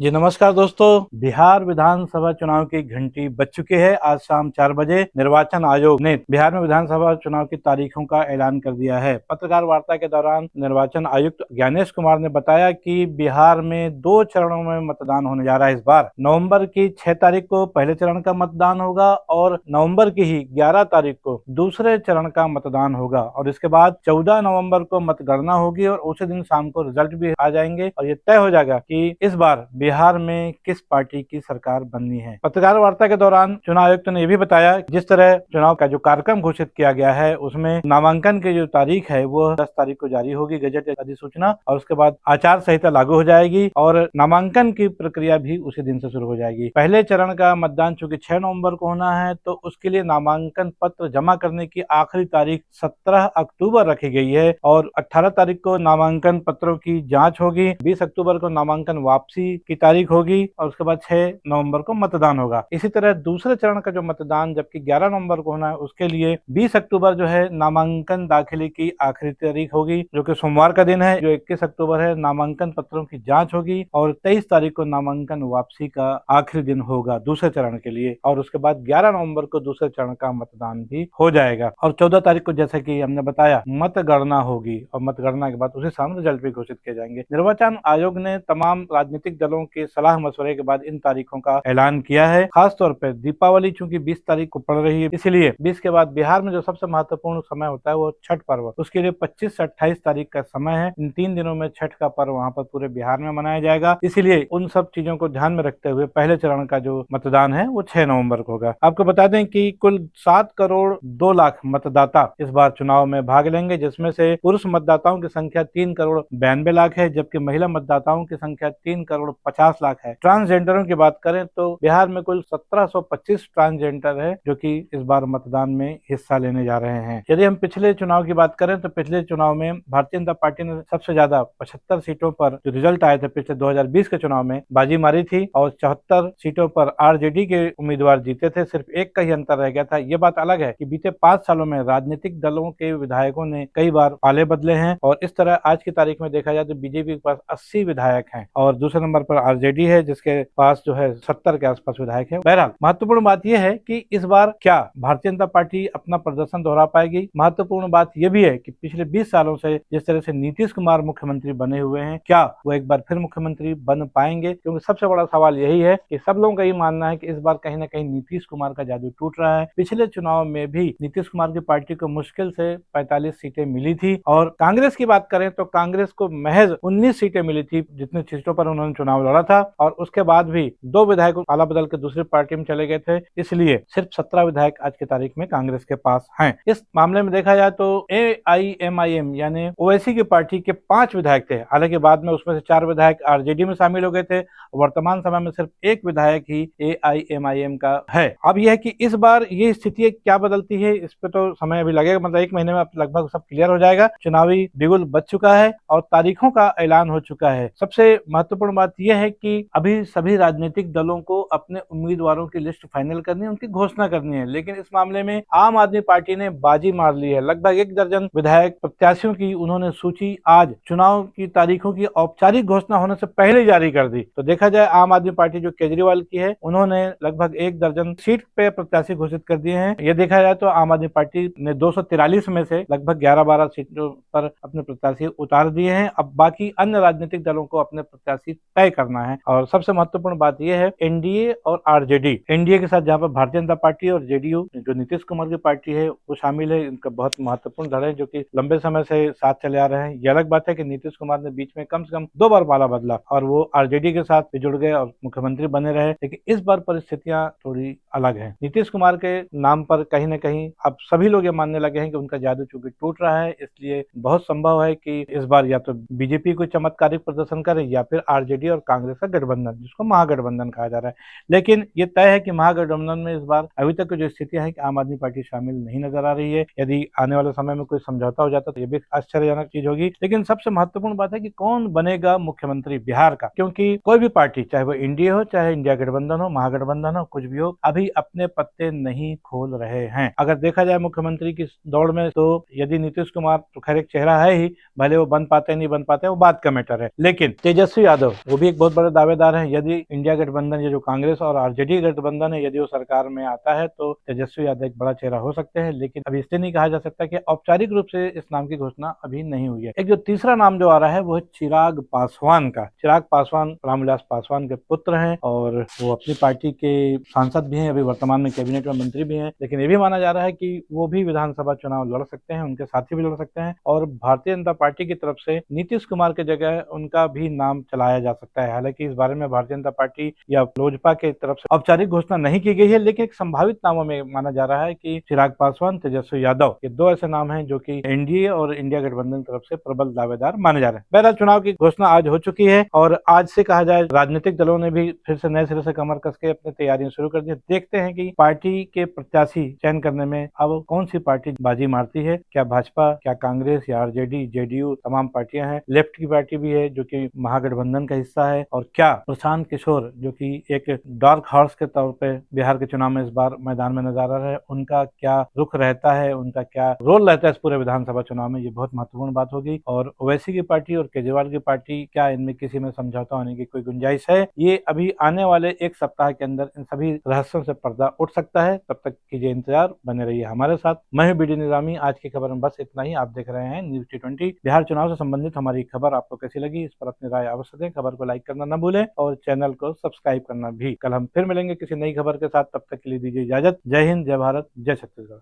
जी नमस्कार दोस्तों। बिहार विधानसभा चुनाव की घंटी बज चुकी है। आज शाम 4 बजे निर्वाचन आयोग ने बिहार में विधानसभा चुनाव की तारीखों का ऐलान कर दिया है। पत्रकार वार्ता के दौरान निर्वाचन आयुक्त ज्ञानेश कुमार ने बताया कि बिहार में 2 चरणों में मतदान होने जा रहा है। इस बार नवंबर की 6 तारीख को पहले चरण का मतदान होगा और नवंबर की ही 11 तारीख को दूसरे चरण का मतदान होगा और इसके बाद 14 नवंबर को मतगणना होगी और उसी दिन शाम को रिजल्ट भी आ जाएंगे और ये तय हो जाएगा कि इस बार बिहार में किस पार्टी की सरकार बननी है। पत्रकार वार्ता के दौरान चुनाव आयुक्त ने यह भी बताया जिस तरह चुनाव का जो कार्यक्रम घोषित किया गया है उसमें नामांकन की जो तारीख है वो 10 तारीख को जारी होगी गजट अधिसूचना और उसके बाद आचार संहिता लागू हो जाएगी और नामांकन की प्रक्रिया भी उसी दिन से शुरू हो जाएगी। पहले चरण का मतदान चूंकि 6 नवंबर को होना है तो उसके लिए नामांकन पत्र जमा करने की आखिरी तारीख 17 अक्टूबर रखी गई है और 18 तारीख को नामांकन पत्रों की जांच होगी। 20 अक्टूबर को नामांकन वापसी की तारीख होगी और उसके बाद 6 नवंबर को मतदान होगा। इसी तरह दूसरे चरण का जो मतदान जबकि 11 नवंबर को होना है उसके लिए 20 अक्टूबर जो है नामांकन दाखिले की आखिरी तारीख होगी जो कि सोमवार का दिन है। जो 21 अक्टूबर है नामांकन पत्रों की जांच होगी और 23 तारीख को नामांकन वापसी का आखिरी दिन होगा दूसरे चरण के लिए और उसके बाद 11 नवंबर को दूसरे चरण का मतदान भी हो जाएगा और 14 तारीख को जैसे कि हमने बताया मतगणना होगी और मतगणना के बाद उसी शाम रिजल्ट भी घोषित किए जाएंगे। निर्वाचन आयोग ने तमाम राजनीतिक दलों के सलाह मशवरे के बाद इन तारीखों का ऐलान किया है। खासतौर पर दीपावली चूंकि 20 तारीख को पड़ रही है इसलिए 20 के बाद बिहार में जो सबसे महत्वपूर्ण समय होता है वो छठ पर्व, उसके लिए 25 से 28 तारीख का समय है। इन 3 दिनों में छठ का पर्व वहां पर पूरे बिहार में मनाया जाएगा, इसीलिए उन सब चीजों को ध्यान में रखते हुए पहले चरण का जो मतदान है वो 6 नवंबर को होगा। आपको बता दें कि कुल 7 करोड़ 2 लाख मतदाता इस बार चुनाव में भाग लेंगे, जिसमें से पुरुष मतदाताओं की संख्या 3 करोड़ 92 लाख है जबकि महिला मतदाताओं की संख्या 3 करोड़ 50 लाख है। ट्रांसजेंडरों की बात करें तो बिहार में कुल 1725 ट्रांसजेंडर है जो कि इस बार मतदान में हिस्सा लेने जा रहे हैं। यदि हम पिछले चुनाव की बात करें तो पिछले चुनाव में भारतीय जनता पार्टी ने सबसे ज्यादा 75 सीटों पर जो रिजल्ट आए थे पिछले 2020 के चुनाव में बाजी मारी थी और 74 सीटों पर आरजेडी के उम्मीदवार जीते थे, सिर्फ एक का ही अंतर रह गया था। ये बात अलग है कि बीते 5 सालों में राजनीतिक दलों के विधायकों ने कई बार पाले बदले हैं और इस तरह आज की तारीख में देखा जाए तो बीजेपी के पास 80 विधायक हैं और दूसरे नंबर पर आरजेडी है जिसके पास जो है 70 के आसपास विधायक है। बहरहाल महत्वपूर्ण बात यह है कि इस बार क्या भारतीय जनता पार्टी अपना प्रदर्शन दोहरा पाएगी। महत्वपूर्ण बात यह भी है कि पिछले 20 सालों से जिस तरह से नीतीश कुमार मुख्यमंत्री बने हुए हैं क्या वो एक बार फिर मुख्यमंत्री बन पाएंगे, क्योंकि सबसे बड़ा सवाल यही है कि सब लोगों का ये मानना है कि इस बार कहीं ना कहीं नीतीश कुमार का जादू टूट रहा है। पिछले चुनाव में भी नीतीश कुमार की पार्टी को मुश्किल से 45 सीटें मिली थी और कांग्रेस की बात करें तो कांग्रेस को महज 19 सीटें मिली थी जितनी सीटों पर उन्होंने चुनाव लड़ा था और उसके बाद भी 2 विधायक पाला बदल के दूसरी पार्टी में चले गए थे, इसलिए सिर्फ 17 विधायक आज की तारीख में कांग्रेस के पास हैं। इस मामले में देखा जाए तो AIMIM यानी ओवैसी की पार्टी के 5 विधायक थे, हालांकि बाद में उसमें से 4 विधायक आरजेडी में शामिल हो गए थे। वर्तमान समय में सिर्फ एक विधायक ही AIMIM का है। अब यह है कि इस बार ये स्थिति क्या बदलती है इस पे तो समय अभी लगेगा, मतलब 1 महीने में लगभग सब क्लियर हो जाएगा। चुनावी बिगुल बज चुका है और तारीखों का ऐलान हो चुका है। सबसे महत्वपूर्ण बात यह है कि अभी सभी राजनीतिक दलों को अपने उम्मीदवारों की लिस्ट फाइनल करनी है, उनकी घोषणा करनी है, लेकिन इस मामले में आम आदमी पार्टी ने बाजी मार ली है। लगभग 1 दर्जन विधायक प्रत्याशियों की उन्होंने सूची आज चुनाव की तारीखों की औपचारिक घोषणा होने से पहले जारी कर दी। तो देखा जाए आम आदमी पार्टी जो केजरीवाल की है उन्होंने लगभग 1 दर्जन सीट पे प्रत्याशी घोषित कर दिए हैं। यह देखा जाए तो आम आदमी पार्टी ने 243 में से लगभग 11-12 सीटों पर अपने प्रत्याशी उतार दिए हैं। अब बाकी अन्य राजनीतिक दलों को अपने प्रत्याशी तय करना है और सबसे महत्वपूर्ण बात यह है एनडीए और आरजेडी, एनडीए के साथ जहां पर भारतीय जनता पार्टी और जेडीयू जो नीतीश कुमार की पार्टी है वो शामिल है। इनका बहुत महत्वपूर्ण धड़े जो कि लंबे समय से साथ चले आ रहे हैं। यह अलग बात है कि नीतीश कुमार ने बीच में कम से कम 2 बार पाला बदला और वो आरजेडी के साथ भी जुड़ गए और मुख्यमंत्री बने रहे, लेकिन इस बार परिस्थितियां थोड़ी अलग है। नीतीश कुमार के नाम पर कहीं ना कहीं अब सभी लोग ये मानने लगे हैं कि उनका जादू चूंकि टूट रहा है, इसलिए बहुत संभव है कि इस बार या तो बीजेपी कोई चमत्कारिक प्रदर्शन करे या फिर आरजेडी और कांग्रेस का गठबंधन जिसको महागठबंधन कहा जा रहा है। लेकिन ये तय है कि महागठबंधन में इस बार अभी तक जो स्थितियां है कि आम आदमी पार्टी शामिल नहीं नजर आ रही है। यदि आने वाले समय में कोई समझौता हो जाता तो ये भी आश्चर्यजनक चीज होगी। लेकिन सबसे महत्वपूर्ण बात है कि कौन बनेगा मुख्यमंत्री बिहार का, क्योंकि कोई भी पार्टी चाहे वो इंडिया हो चाहे इंडिया गठबंधन हो महागठबंधन हो कुछ भी हो अभी अपने पत्ते नहीं खोल रहे हैं। अगर देखा जाए मुख्यमंत्री की दौड़ में तो यदि नीतीश कुमार तो खैर एक चेहरा है ही, भले वो बन पाते नहीं बन पाते वो बात का मैटर है, लेकिन तेजस्वी यादव वो भी एक बहुत बहुत बड़े दावेदार हैं। यदि इंडिया गठबंधन, ये जो कांग्रेस और आरजेडी गठबंधन है, यदि वो सरकार में आता है तो तेजस्वी यादव एक बड़ा चेहरा हो सकते हैं, लेकिन अभी इससे नहीं कहा जा सकता कि औपचारिक रूप से इस नाम की घोषणा अभी नहीं हुई है। एक जो तीसरा नाम जो आ रहा है वो है चिराग पासवान का। चिराग पासवान रामविलास पासवान के पुत्र हैं और वो अपनी पार्टी के सांसद भी हैं, अभी वर्तमान में कैबिनेट में मंत्री भी हैं, लेकिन ये भी माना जा रहा है कि वो भी विधानसभा चुनाव लड़ सकते हैं, उनके साथी भी लड़ सकते हैं और भारतीय जनता पार्टी की तरफ से नीतीश कुमार की जगह उनका भी नाम चलाया जा सकता है। हालांकि इस बारे में भारतीय जनता पार्टी या लोजपा की तरफ से औपचारिक घोषणा नहीं की गई है, लेकिन एक संभावित नामों में माना जा रहा है कि चिराग पासवान, तेजस्वी यादव, ये दो ऐसे नाम हैं जो कि एनडीए और इंडिया गठबंधन की तरफ से प्रबल दावेदार माने जा रहे हैं। बहरहाल चुनाव की घोषणा आज हो चुकी है और आज से कहा जाए राजनीतिक दलों ने भी फिर से नए सिरे से कमर कस के अपनी तैयारियां शुरू कर दी। देखते हैं कि पार्टी के प्रत्याशी चयन करने में अब कौन सी पार्टी बाजी मारती है। क्या भाजपा, क्या कांग्रेस या आरजेडी, जेडीयू, तमाम पार्टियां हैं। लेफ्ट की पार्टी भी है जो कि महागठबंधन का हिस्सा है। और क्या प्रशांत किशोर जो कि एक डार्क हॉर्स के तौर पे बिहार के चुनाव में इस बार मैदान में नजर आ रहा है, उनका क्या रुख रहता है, उनका क्या रोल रहता है इस पूरे विधानसभा चुनाव में, ये बहुत महत्वपूर्ण बात होगी। और ओवैसी की पार्टी और केजरीवाल की पार्टी, क्या इनमें किसी में समझौता होने की कोई गुंजाइश है, ये अभी आने वाले एक सप्ताह के अंदर इन सभी रहस्यों से पर्दा उठ सकता है। तब तक कीजिए इंतजार, बने रहिए हमारे साथ। मैं हूं बीडी निजामी। आज की खबर में बस इतना ही। आप देख रहे हैं न्यूज T20। बिहार चुनाव से संबंधित हमारी खबर आपको कैसी लगी, इस पर अपनी राय अवश्य दें। खबर को लाइक करना न भूलें और चैनल को सब्सक्राइब करना भी। कल हम फिर मिलेंगे किसी नई खबर के साथ, तब तक के लिए दीजिए इजाजत। जय हिंद, जय भारत, जय छत्तीसगढ़।